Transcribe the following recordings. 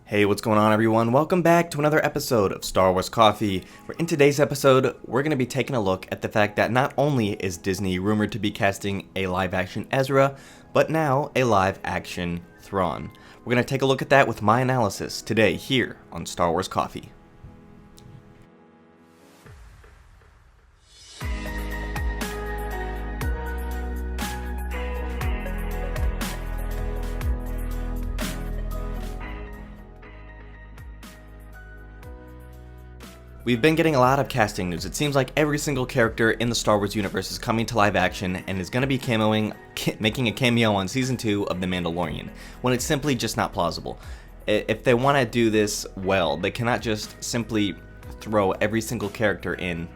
Hey, what's going on, everyone? Welcome back to another episode of Star Wars Coffee, where in today's episode, we're going to be taking a look at the fact that not only is Disney rumored to be casting a live-action Ezra, but now a live-action Thrawn. We're going to take a look at that with my analysis today here on Star Wars Coffee. We've been getting a lot of casting news. It seems like every single character in the Star Wars universe is coming to live action and is going to be making a cameo on Season 2 of The Mandalorian, when it's simply just not plausible. If they want to do this well, they cannot just simply throw every single character in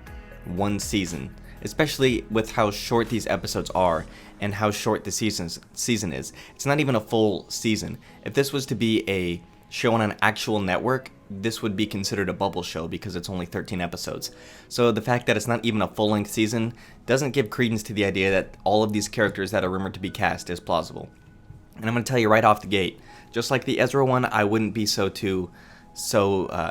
one season, especially with how short these episodes are and how short the season is. It's not even a full season. If this was to be a show on an actual network, this would be considered a bubble show because it's only 13 episodes. So the fact that it's not even a full-length season doesn't give credence to the idea that all of these characters that are rumored to be cast is plausible. And I'm going to tell you right off the gate, just like the Ezra one, I wouldn't be so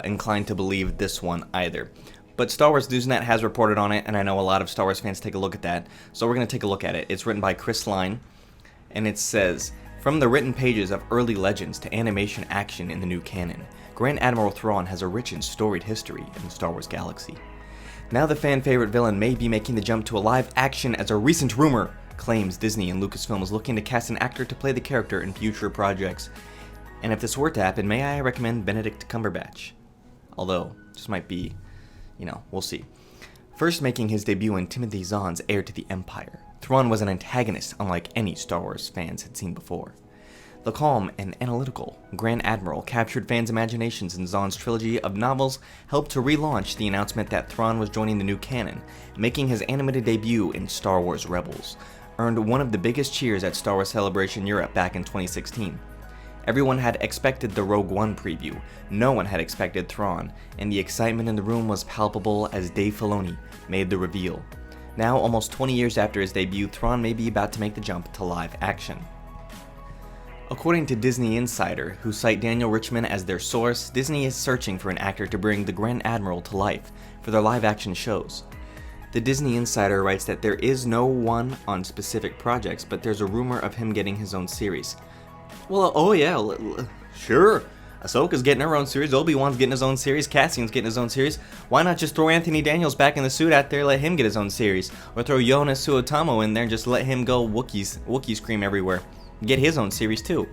inclined to believe this one either. But Star Wars Newsnet has reported on it, and I know a lot of Star Wars fans take a look at that, so we're going to take a look at it. It's written by Chris Line, and it says, "From the written pages of early legends to animation action in the new canon, Grand Admiral Thrawn has a rich and storied history in the Star Wars galaxy. Now the fan-favorite villain may be making the jump to a live action, as a recent rumor claims Disney and Lucasfilm is looking to cast an actor to play the character in future projects. And if this were to happen, may I recommend Benedict Cumberbatch? Although, this might be, we'll see. First making his debut in Timothy Zahn's Heir to the Empire, Thrawn was an antagonist unlike any Star Wars fans had seen before. The calm and analytical Grand Admiral captured fans' imaginations in Zahn's trilogy of novels, helped to relaunch the announcement that Thrawn was joining the new canon, making his animated debut in Star Wars Rebels, earned one of the biggest cheers at Star Wars Celebration Europe back in 2016. Everyone had expected the Rogue One preview, no one had expected Thrawn, and the excitement in the room was palpable as Dave Filoni made the reveal. Now, almost 20 years after his debut, Thrawn may be about to make the jump to live action. According to Disney Insider, who cite Daniel Richman as their source, Disney is searching for an actor to bring the Grand Admiral to life for their live-action shows. The Disney Insider writes that there is no one on specific projects, but there's a rumor of him getting his own series. Well, sure. Ahsoka's getting her own series, Obi-Wan's getting his own series, Cassian's getting his own series. Why not just throw Anthony Daniels back in the suit out there, let him get his own series? Or throw Jonas Suotamo in there and just let him go Wookiee scream everywhere. Get his own series too.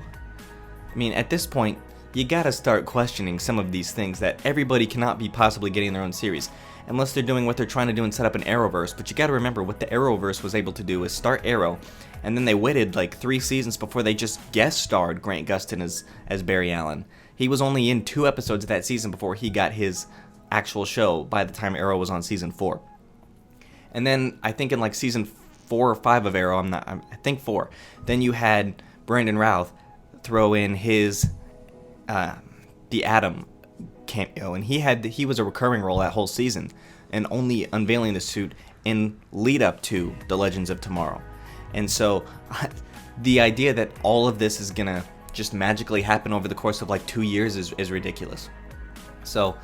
I mean, at this point, you gotta start questioning some of these things that everybody cannot be possibly getting their own series, unless they're doing what they're trying to do and set up an Arrowverse. But you gotta remember, what the Arrowverse was able to do is start Arrow, and then they waited like 3 seasons before they just guest starred Grant Gustin as Barry Allen. He was only in 2 episodes of that season before he got his actual show by the time Arrow was on season 4. And then I think in like season 4 or 5 of Arrow, I think 4, then you had Brandon Routh throw in his the Atom cameo, and he was a recurring role that whole season, and only unveiling the suit in lead up to The Legends of Tomorrow. And so the idea that all of this is gonna just magically happen over the course of like 2 years is ridiculous. So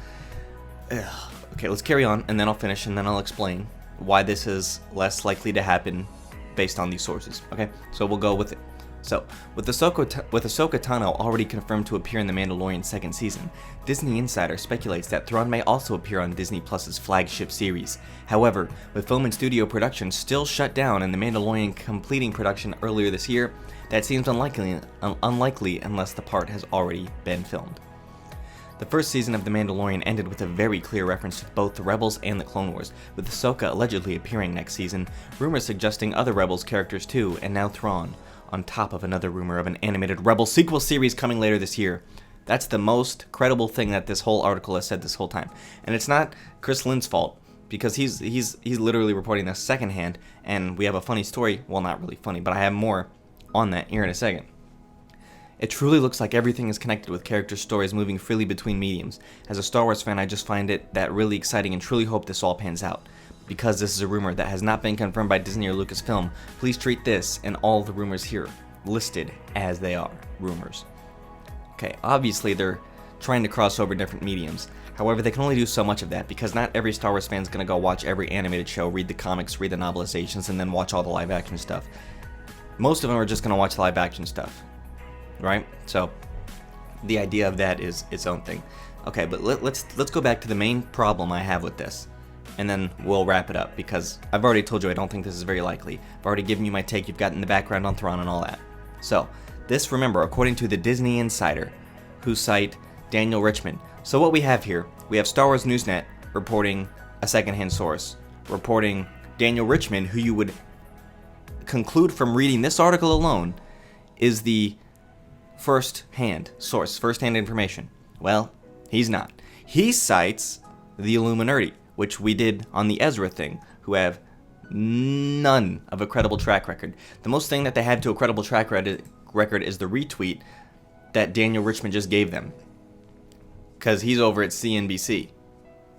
okay, let's carry on, and then I'll finish, and then I'll explain why this is less likely to happen based on these sources. Okay, so we'll go with it. So, with Ahsoka Tano already confirmed to appear in The Mandalorian second season, Disney Insider speculates that Thrawn may also appear on Disney Plus's flagship series. However, with film and studio production still shut down and The Mandalorian completing production earlier this year, that seems unlikely unless the part has already been filmed. The first season of The Mandalorian ended with a very clear reference to both the Rebels and the Clone Wars, with Ahsoka allegedly appearing next season, rumors suggesting other Rebels characters too, and now Thrawn, on top of another rumor of an animated Rebel sequel series coming later this year. That's the most credible thing that this whole article has said this whole time. And it's not Chris Lynn's fault, because he's literally reporting this secondhand, and we have a funny story, well, not really funny, but I have more on that here in a second. It truly looks like everything is connected, with character stories moving freely between mediums. As a Star Wars fan, I just find that really exciting and truly hope this all pans out. Because this is a rumor that has not been confirmed by Disney or Lucasfilm, please treat this and all the rumors here listed as they are rumors. Okay, obviously they're trying to cross over different mediums. However, they can only do so much of that because not every Star Wars fan is going to go watch every animated show, read the comics, read the novelizations, and then watch all the live action stuff. Most of them are just going to watch live action stuff, right? So the idea of that is its own thing. Okay, but let's go back to the main problem I have with this, and then we'll wrap it up because I've already told you I don't think this is very likely. I've already given you my take. You've gotten the background on Thrawn and all that. So this, remember, according to the Disney Insider, who cite Daniel Richman. So what we have here, we have Star Wars Newsnet reporting a secondhand source, reporting Daniel Richman, who you would conclude from reading this article alone is the first-hand source, first-hand information. Well, he's not. He cites the Illuminati, which we did on the Ezra thing, who have none of a credible track record. The most thing that they have to a credible track record is the retweet that Daniel Richman just gave them, because he's over at CNBC.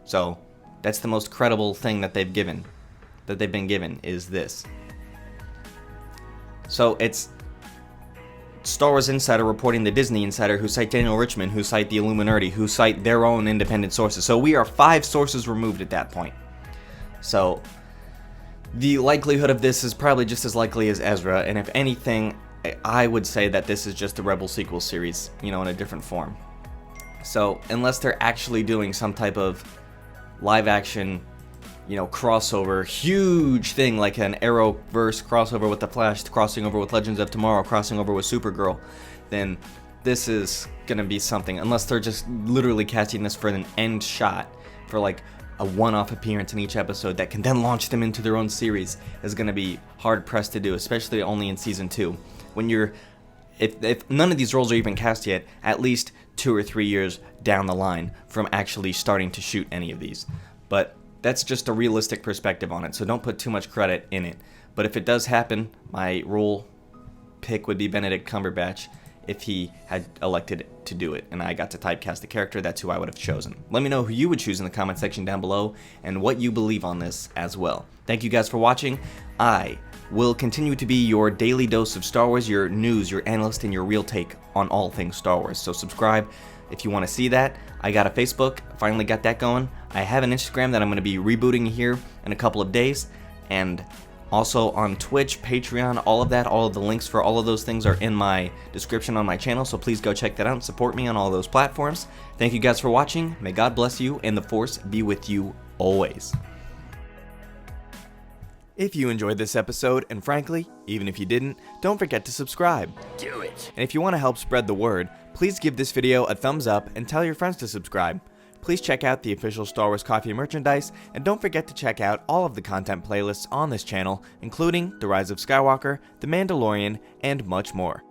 So that's the most credible thing that they've been given is this. So it's Star Wars Insider reporting the Disney Insider, who cite Daniel Richman, who cite the Illuminati, who cite their own independent sources. So we are 5 sources removed at that point. So the likelihood of this is probably just as likely as Ezra, and if anything, I would say that this is just a Rebel sequel series, in a different form. So unless they're actually doing some type of live action, crossover, huge thing like an Arrowverse crossover with The Flash, crossing over with Legends of Tomorrow, crossing over with Supergirl, then this is gonna be something. Unless they're just literally casting this for an end shot, for like a one-off appearance in each episode that can then launch them into their own series, is gonna be hard pressed to do, especially only in season 2. When if none of these roles are even cast yet, at least 2 or 3 years down the line from actually starting to shoot any of these. But that's just a realistic perspective on it, so don't put too much credit in it. But if it does happen, my role pick would be Benedict Cumberbatch if he had elected to do it, and I got to typecast the character. That's who I would have chosen. Let me know who you would choose in the comment section down below, and what you believe on this as well. Thank you guys for watching. I will continue to be your daily dose of Star Wars, your news, your analyst, and your real take on all things Star Wars. So subscribe if you want to see that. I got a Facebook, finally got that going. I have an Instagram that I'm going to be rebooting here in a couple of days, and also on Twitch, Patreon, all of that, all of the links for all of those things are in my description on my channel, so please go check that out and support me on all those platforms. Thank you guys for watching. May God bless you, and the Force be with you always. If you enjoyed this episode, and frankly, even if you didn't, don't forget to subscribe. Do it! And if you want to help spread the word, please give this video a thumbs up and tell your friends to subscribe. Please check out the official Star Wars Coffee merchandise, and don't forget to check out all of the content playlists on this channel, including The Rise of Skywalker, The Mandalorian, and much more.